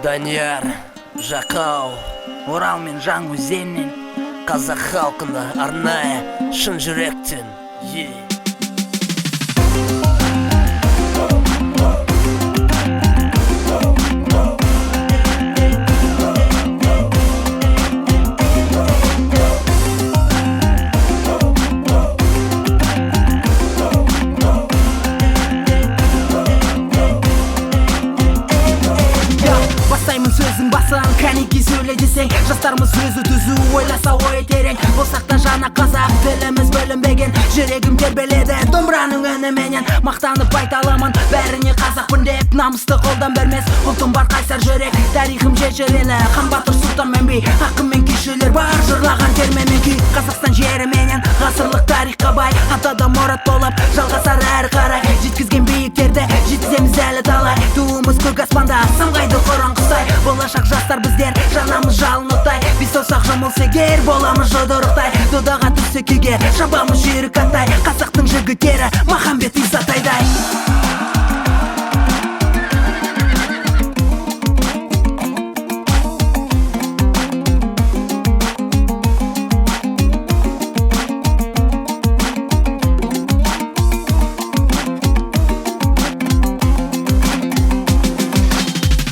Данияр, Жақау, Орал мен Жаңөзеннен қазақ халқына арнайы шын жүректен. Бастаймын сөзің басын, кәнеки сөйле десең, жастарымыз сөзі түзу, ойласа ой терең. Болсақ та жана қазақ, тіліміз бөлінбеген, жүрегім тербеледі домбыраның үніменен. Мақтанып айта аламын, бәріне қазақпын деп, намысты қолдан бермес ұлтым бар қайсар жүрек. Тарихым шешірелі, хан батыр сұлтанмен би, ақын мен күйшілер бар жырлаған терменмен күй. Қазақстан жері менен ғасырлық тарихқа бай, атада мұрат болып жалғасар әрі қарай. Жеткізген биіктерді жеткіземіз әлі талай, туымыз көк аспанда самғайды құран құсай. Болашақ жастар біздер, жанамыз жалын оттай, біз саусақ жұмылса егер боламыз жұдырықтай. Додаға түссе күйге шабамыз жүйрік аттай, қазақтың жігіттері Махамбет Исатайдай.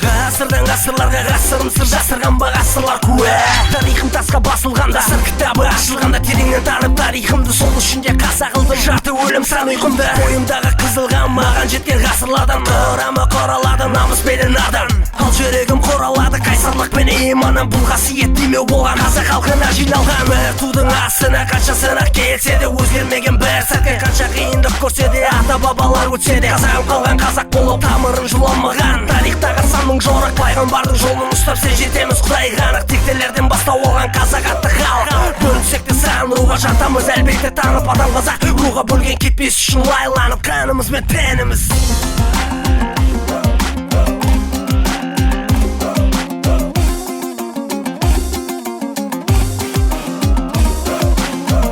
Ғасырдан ғасырларға ғасырым сыр жасырған бағасылар куә. Тарихым тасқа басылғанда, сыр кітабы ашылғанда, тереңнен танып тарихымды, сол үшін де қазақ қылдым жарты өлім сан ұйқымды. Бойымдағы қызылған маған жеткен ғасырлардан, тұрамы қоралады намыс пенен ардан. Ал жүрегім қоралады қайсарлық пен иманым, бұл қасиет демеу болған қазақ халқына жиналған. Тудың астына қанша сынақ келсе де, өзгермеген бір сәтке қанша қиындық көрсе де, ата бабалар өтсе де, қазағым қалған қазақ болып тамырын жұламаған. Тарихтағы санның жорық пайғамбардың жолын ұстап сен жетеміз құдайға анық. Тектелерден бастау алған қазақ атты халық, бөлінсек те сан руға жатамыз әлбетте танып. Адам қазақ руға бөлген кетпес үшін лайланып, қанымыз бен тәніміз.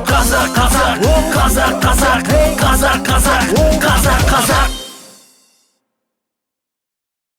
Қазақ, қазақ, қазақ, қазақ, қазақ, қазақ, қазақ.